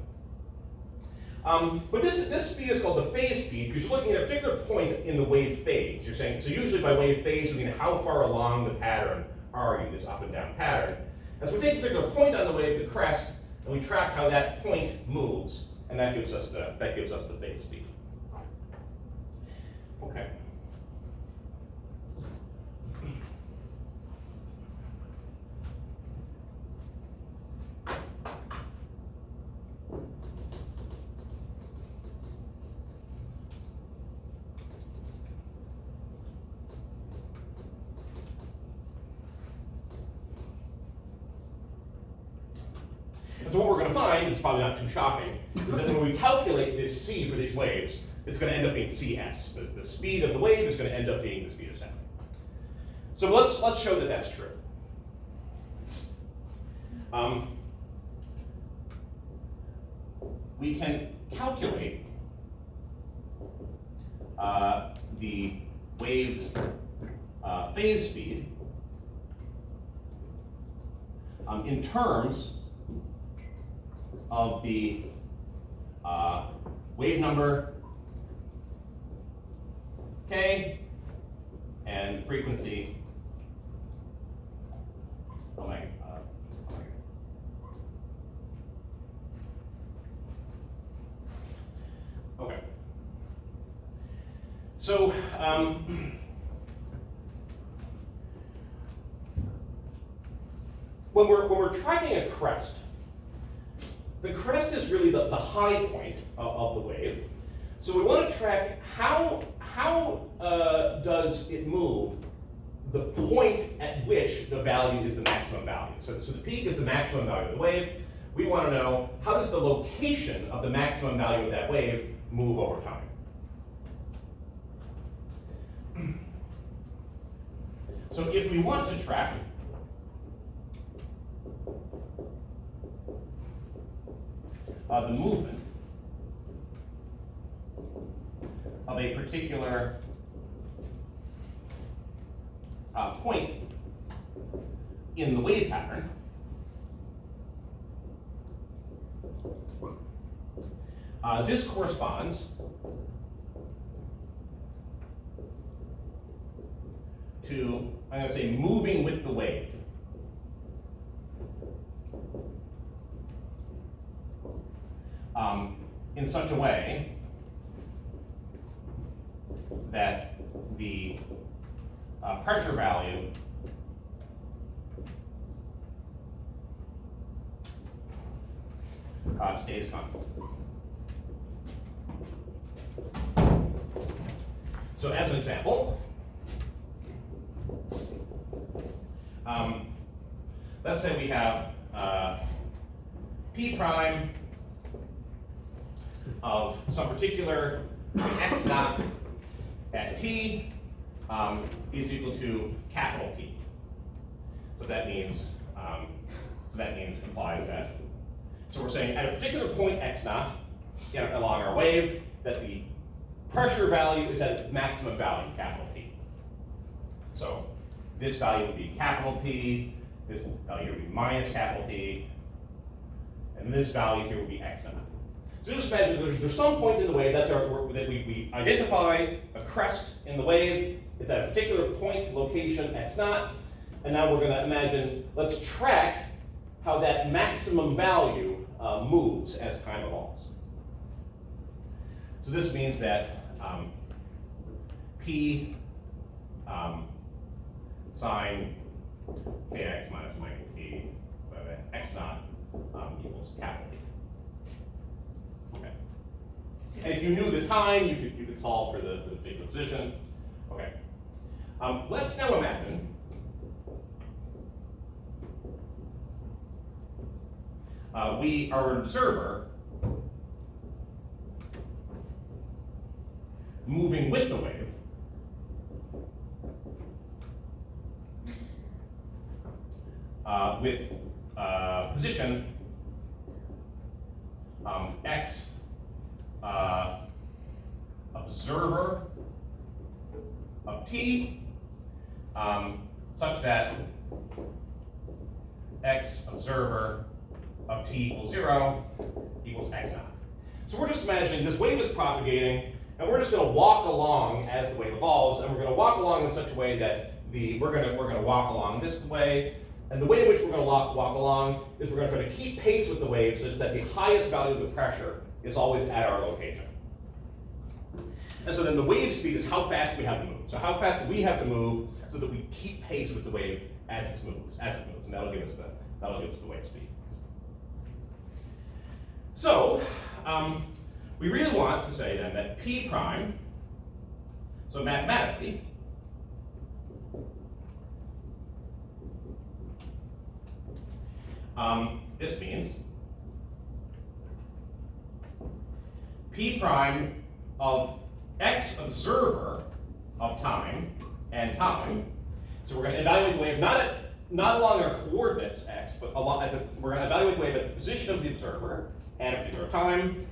Speaker 2: But this speed is called the phase speed because you're looking at a particular point in the wave phase. You're saying, so usually by wave phase, we mean how far along the pattern are you, this up and down pattern. And so we take a particular point on the wave, the crest, and we track how that point moves, and that gives us the phase speed. Okay. And so what we're going to find, is probably not too shocking, is that when we calculate this c for these waves, it's going to end up being cs. The speed of the wave is going to end up being the speed of sound. So let's show that that's true. we can calculate the wave phase speed in terms of the wave number k and frequency omega. Okay. So when we're tracking a crest, the crest is really the high point of the wave. So we want to track how does it move the point at which the value is the maximum value. So the peak is the maximum value of the wave. We want to know how does the location of the maximum value of that wave move over time. So if we want to track the movement of a particular point in the wave pattern, this corresponds to, I'm going to say, moving with the wave. In such a way that the pressure value stays constant. So as an example, let's say we have P prime of some particular x naught at t is equal to capital P. So that means implies that. So we're saying at a particular point x naught along our wave that the pressure value is at its maximum value, capital P. So this value would be capital P, this value would be minus capital P, and this value here would be x naught. So just imagine there's some point in the wave that we identify a crest in the wave. It's at a particular point, location x naught, and now we're going to imagine, let's track how that maximum value moves as time evolves. So this means that P sine kx minus omega t by the x naught equals capital P. Okay. And if you knew the time, you could solve for the particular position. Okay. Let's now imagine we are an observer moving with the wave with position x observer of t such that x observer of t equals 0 equals x naught. So we're just imagining this wave is propagating, and we're just going to walk along as the wave evolves, and we're going to walk along in such a way that we're going to walk along this way, and the way in which we're going to walk along is we're going to try to keep pace with the wave such that the highest value of the pressure is always at our location. And so then the wave speed is how fast we have to move. So how fast do we have to move so that we keep pace with the wave as it moves, and that'll give us the wave speed. So we really want to say then that P prime, so mathematically, this means P prime of x observer of time and time. So we're going to evaluate the wave not along our coordinates x, but we're going to evaluate the wave at the position of the observer, at a particular time,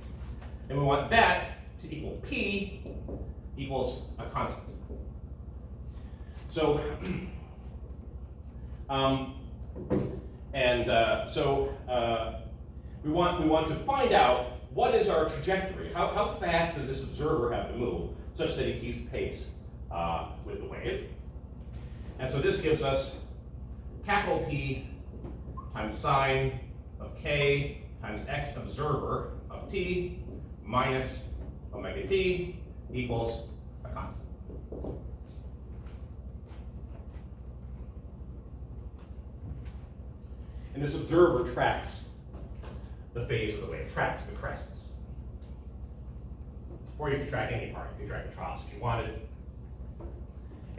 Speaker 2: and we want that to equal p equals a constant. So, we want to find out what is our trajectory. How fast does this observer have to move such that it keeps pace with the wave? And so this gives us capital P times sine of k times x observer of t minus omega t equals a constant. And this observer tracks the phase of the wave, tracks the crests. Or you can track any part. You can track the troughs if you wanted.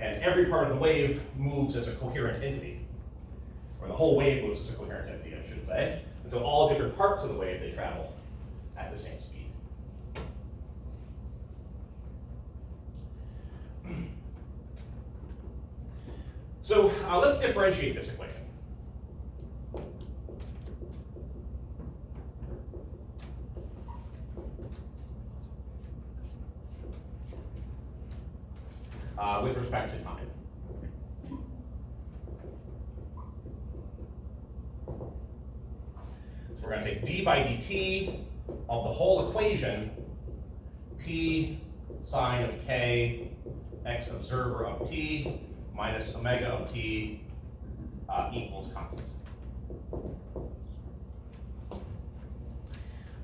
Speaker 2: And every part of the wave moves as a coherent entity. Or the whole wave moves as a coherent entity, I should say. And so all different parts of the wave, they travel at the same speed. So let's differentiate this equation. With respect to time. So we're going to take d by dt of the whole equation, p sine of k x observer of t minus omega of t equals constant.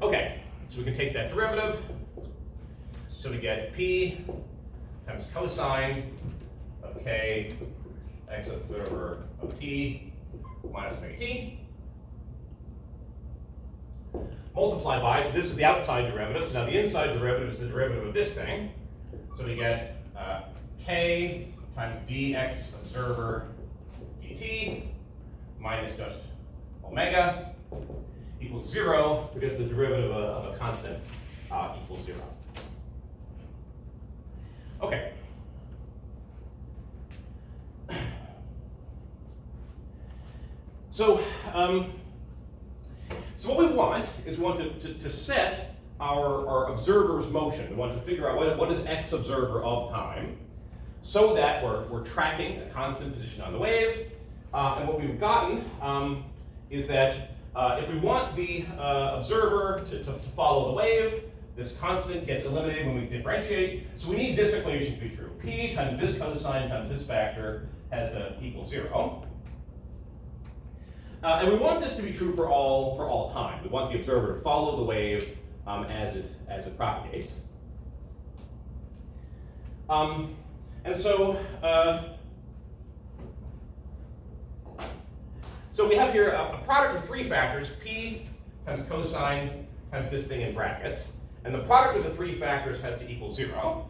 Speaker 2: Okay, so we can take that derivative. So we get p times cosine of k x observer of t minus omega t. Multiply by, so this is the outside derivative, so now the inside derivative is the derivative of this thing. So we get k times dx observer dt minus just omega equals 0 because the derivative of a constant equals 0. Okay. So, so what we want is we want to set our observer's motion. We want to figure out what is x observer of time so that we're tracking a constant position on the wave. And what we've gotten is that if we want the observer to follow the wave, this constant gets eliminated when we differentiate. So we need this equation to be true. P times this cosine times this factor has to equal 0. And we want this to be true for all time. We want the observer to follow the wave as it propagates. And so we have here a product of three factors, P times cosine times this thing in brackets. And the product of the three factors has to equal 0.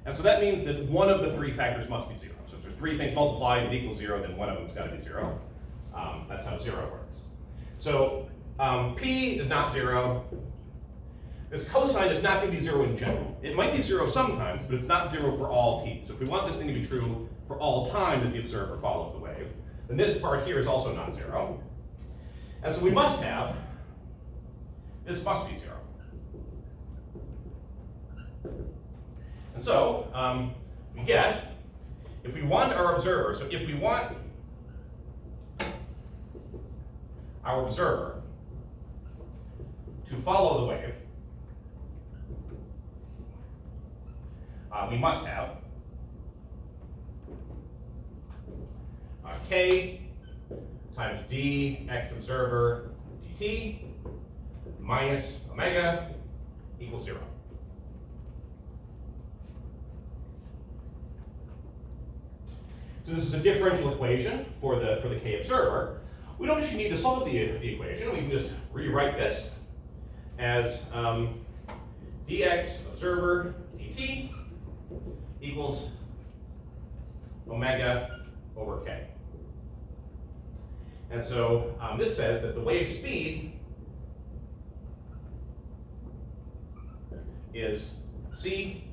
Speaker 2: And so that means that one of the three factors must be 0. So if there's three things multiplied and it equals 0, then one of them's got to be 0. That's how 0 works. So P is not 0. This cosine is not going to be 0 in general. It might be 0 sometimes, but it's not 0 for all t. So if we want this thing to be true for all time that the observer follows the wave, then this part here is also not 0. And so we must have, this must be 0. And so we get, if we want our observer, so if we want our observer to follow the wave, we must have k times d x observer dt minus omega equals 0. So this is a differential equation for the k observer. We don't actually need to solve the equation. We can just rewrite this as dx observer dt equals omega over k. And so this says that the wave speed is c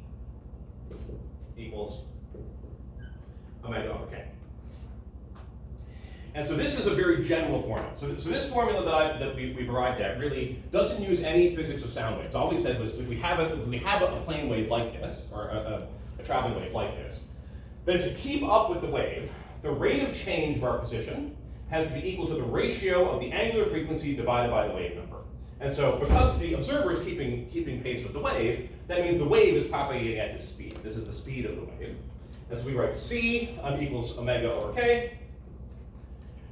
Speaker 2: equals omega over k. And so this is a very general formula. So this formula that we've arrived at really doesn't use any physics of sound waves. All we said was if we have a plane wave like this, or a traveling wave like this, then to keep up with the wave, the rate of change of our position has to be equal to the ratio of the angular frequency divided by the wave number. And so because the observer is keeping pace with the wave, that means the wave is propagating at this speed. This is the speed of the wave. And so we write C equals omega over k.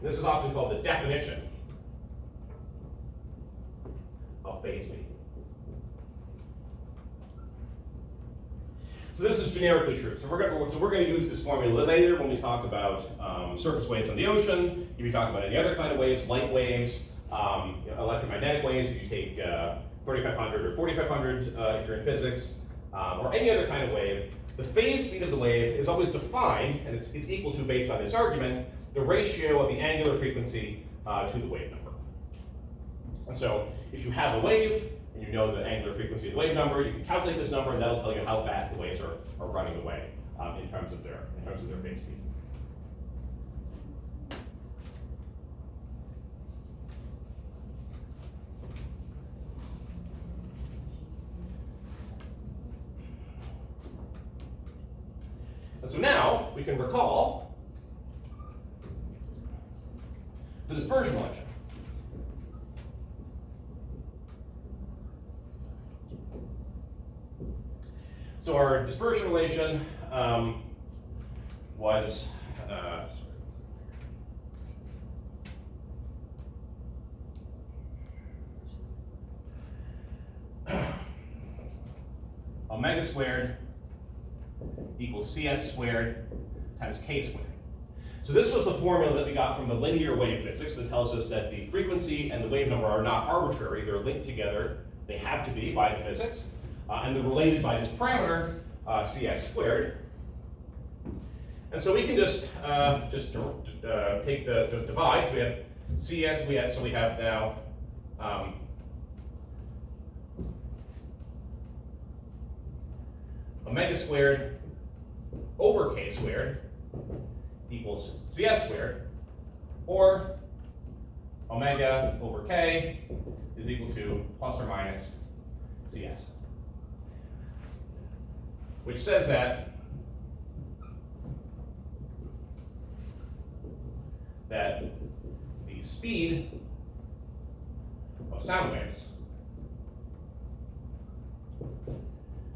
Speaker 2: This is often called the definition of phase speed. So this is generically true. So we're going to use this formula later when we talk about surface waves on the ocean. If you talk about any other kind of waves, light waves, electromagnetic waves, if you take 3500 or 4500 if you're in physics, or any other kind of wave, the phase speed of the wave is always defined, and it's equal to, based on this argument, the ratio of the angular frequency to the wave number. And so if you have a wave, and you know the angular frequency of the wave number, you can calculate this number, and that'll tell you how fast the waves are running away in terms of their phase speed. And so now we can recall the dispersion relation. So our dispersion relation was omega squared equals CS squared times K squared. So this was the formula that we got from the linear wave physics that tells us that the frequency and the wave number are not arbitrary, they're linked together, they have to be by the physics, and they're related by this parameter, CS squared. And so we can just take the divides. We have CS, so we have now omega squared over K squared equals CS squared, or omega over K is equal to plus or minus CS, which says that the speed of sound waves,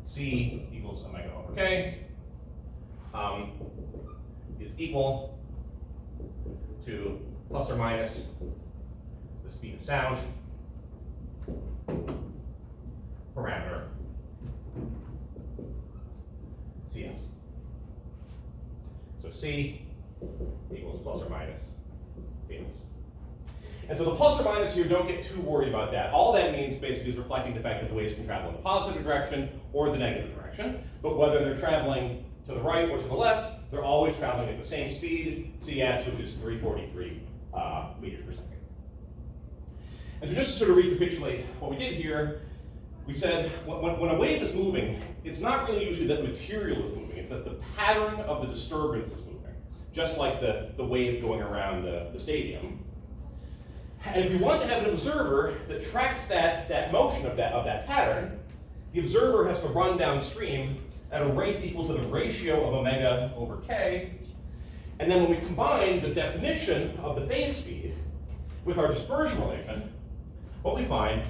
Speaker 2: C equals omega over K, is equal to plus or minus the speed of sound parameter CS. So C equals plus or minus CS. And so the plus or minus here, don't get too worried about that. All that means basically is reflecting the fact that the waves can travel in the positive direction or the negative direction. But whether they're traveling to the right or to the left, they're always traveling at the same speed, CS, which is 343 meters per second. And so just to sort of recapitulate what we did here, we said when a wave is moving, it's not really usually that material is moving, it's that the pattern of the disturbance is moving, just like the wave going around the stadium. And if you want to have an observer that tracks that motion of that pattern, the observer has to run downstream at a rate equal to the ratio of omega over K. And then when we combine the definition of the phase speed with our dispersion relation, what we find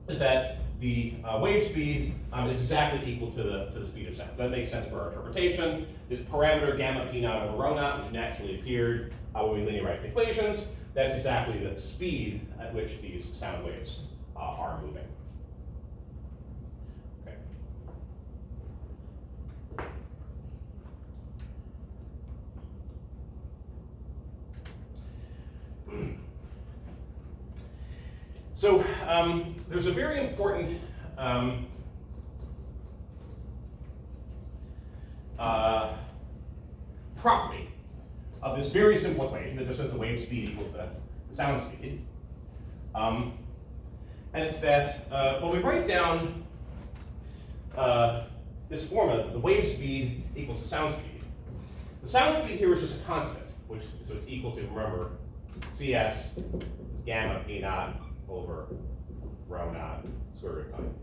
Speaker 2: is that the wave speed is exactly equal to the speed of sound. So that makes sense for our interpretation. This parameter gamma p naught over rho naught, which naturally appeared when we linearized the equations, that's exactly the speed at which these sound waves are moving. Okay. So there's a very important property of this very simple equation that just says the wave speed equals the sound speed. And it's that when we write down this formula, the wave speed equals the sound speed here is just a constant. so it's equal to, remember, CS is gamma P naught over rho naught square root sine.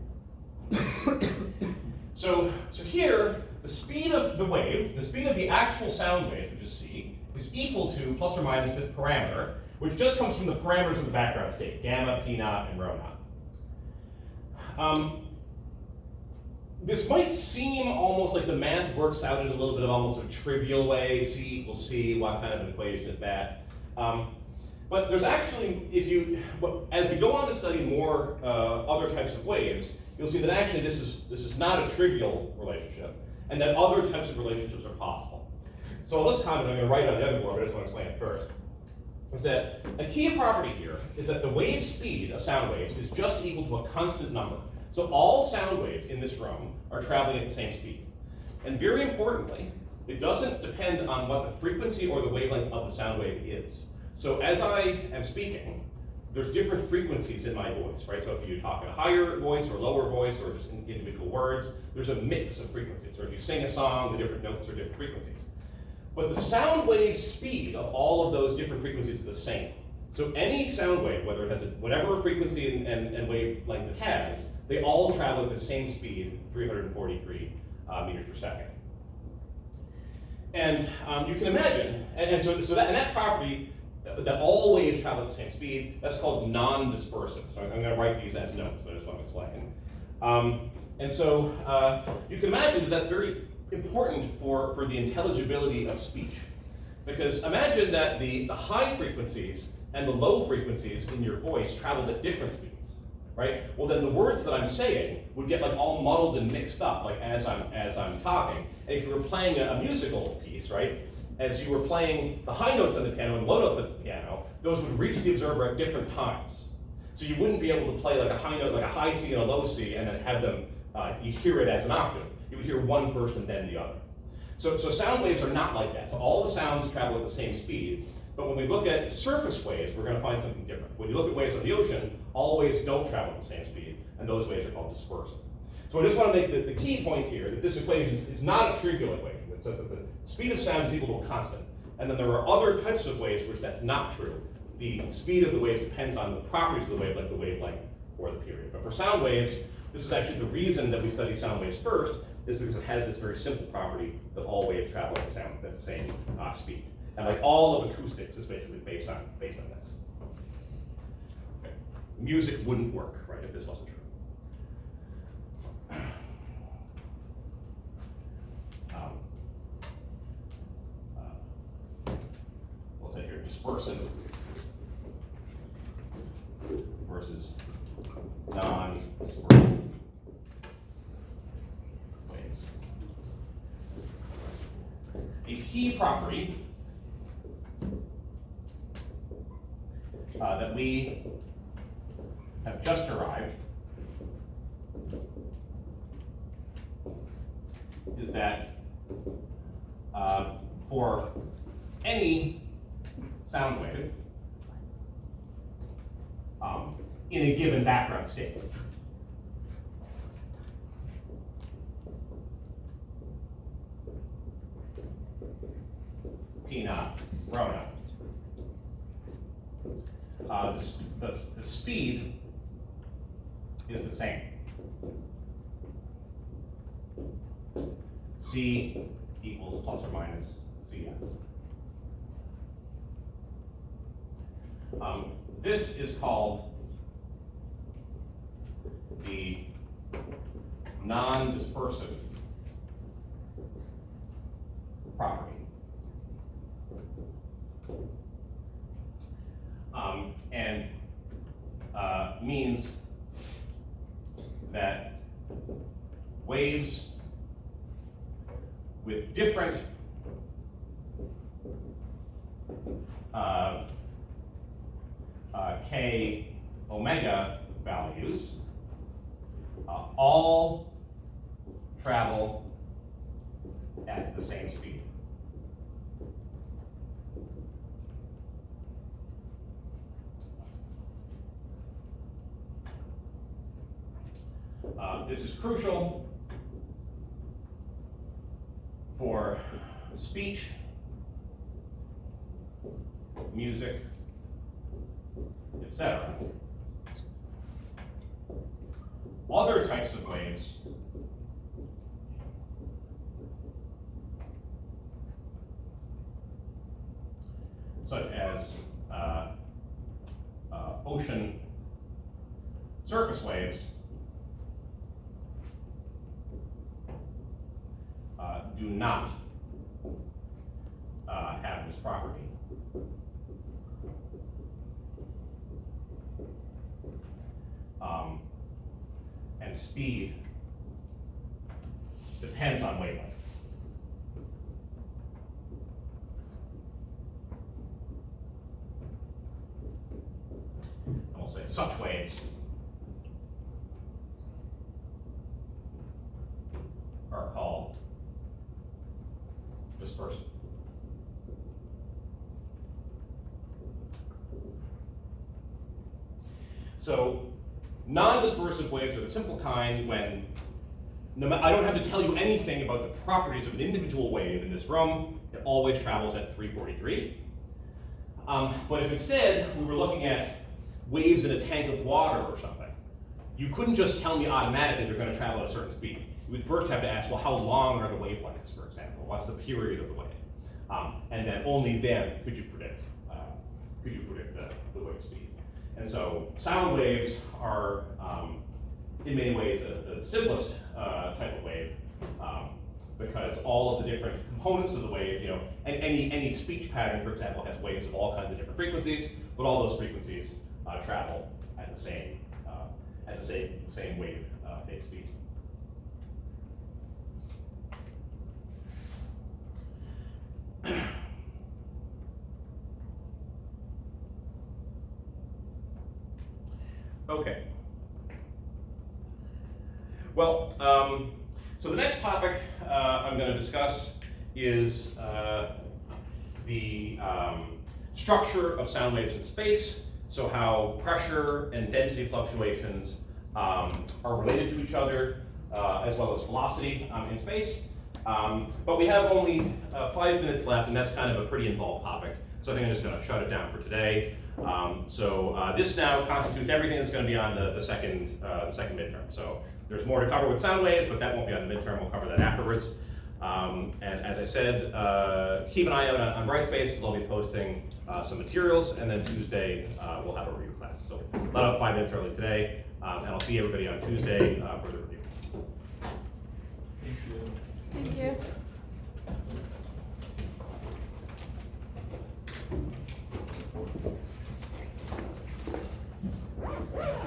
Speaker 2: So here, the speed of the wave, the speed of the actual sound wave, which is C, is equal to plus or minus this parameter, which just comes from the parameters of the background state, gamma, P naught, and rho naught. This might seem almost like the math works out in a little bit of almost a trivial way. C equals C, what kind of an equation is that? But there's actually, as we go on to study more other types of waves, you'll see that actually this is not a trivial relationship, and that other types of relationships are possible. So on this comment I'm going to write on the other board, but I just want to explain it first. Is that a key property here is that the wave speed of sound waves is just equal to a constant number. So all sound waves in this room are traveling at the same speed. And very importantly, it doesn't depend on what the frequency or the wavelength of the sound wave is. So as I am speaking, there's different frequencies in my voice, right? So if you talk in a higher voice or lower voice or just in individual words, there's a mix of frequencies. Or if you sing a song, the different notes are different frequencies. But the sound wave speed of all of those different frequencies is the same. So any sound wave, whether it has whatever frequency and wavelength it has, they all travel at the same speed, 343 meters per second. And you can imagine, so that property, that all waves travel at the same speed, that's called non-dispersive. So I'm going to write these as notes, but I just want to explain. And so you can imagine that that's very important for the intelligibility of speech. Because imagine that the high frequencies and the low frequencies in your voice traveled at different speeds, right? Well, then the words that I'm saying would get like all muddled and mixed up, like as I'm talking. And if you were playing a musical piece, right, as you were playing the high notes on the piano and the low notes on the piano, those would reach the observer at different times. So you wouldn't be able to play like a high note, like a high C and a low C, and then have them, you hear it as an octave. You would hear one first and then the other. So sound waves are not like that. So all the sounds travel at the same speed. But when we look at surface waves, we're going to find something different. When you look at waves on the ocean, all waves don't travel at the same speed, and those waves are called dispersive. So I just want to make the key point here that this equation is not a trivial equation. It says that the speed of sound is equal to a constant. And then there are other types of waves which that's not true. The speed of the waves depends on the properties of the wave, like the wavelength or the period. But for sound waves, this is actually the reason that we study sound waves first, is because it has this very simple property that all waves travel at the same speed. And like all of acoustics is basically based on this. Okay. Music wouldn't work, right, if this wasn't true. What's that here? Dispersive versus non-dispersive waves. A key property that we have just derived is that for any sound wave in a given background state, P naught, rho naught, the speed is the same. C equals plus or minus CS. This is called the non-dispersive property. And means that waves with different k omega values all travel at the same speed. This is crucial for speech music, etc. Other types of waves such as ocean surface waves do not have this property. And speed depends on wavelength. And we'll say such waves are called dispersive. So non-dispersive waves are the simple kind when I don't have to tell you anything about the properties of an individual wave in this room. It always travels at 343. But if instead we were looking at waves in a tank of water or something, you couldn't just tell me automatically they're going to travel at a certain speed. You would first have to ask, well, how long are the wavelengths, for example? What's the period of the wave? And then only then could you predict the wave speed. And so sound waves are, in many ways, the simplest type of wave, because all of the different components of the wave, and any speech pattern, for example, has waves of all kinds of different frequencies, but all those frequencies travel at the same wave phase speed. Okay. Well, so the next topic I'm going to discuss is the structure of sound waves in space. So how pressure and density fluctuations are related to each other, as well as velocity in space. But we have only 5 minutes left, and that's kind of a pretty involved topic. So I think I'm just going to shut it down for today. This now constitutes everything that's going to be on the second midterm. So there's more to cover with sound waves, but that won't be on the midterm. We'll cover that afterwards. And as I said, keep an eye out on Brightspace, because I'll be posting some materials, and then Tuesday we'll have a review class. So let out 5 minutes early today, and I'll see everybody on Tuesday for the review.
Speaker 1: Thank you.
Speaker 4: Thank you.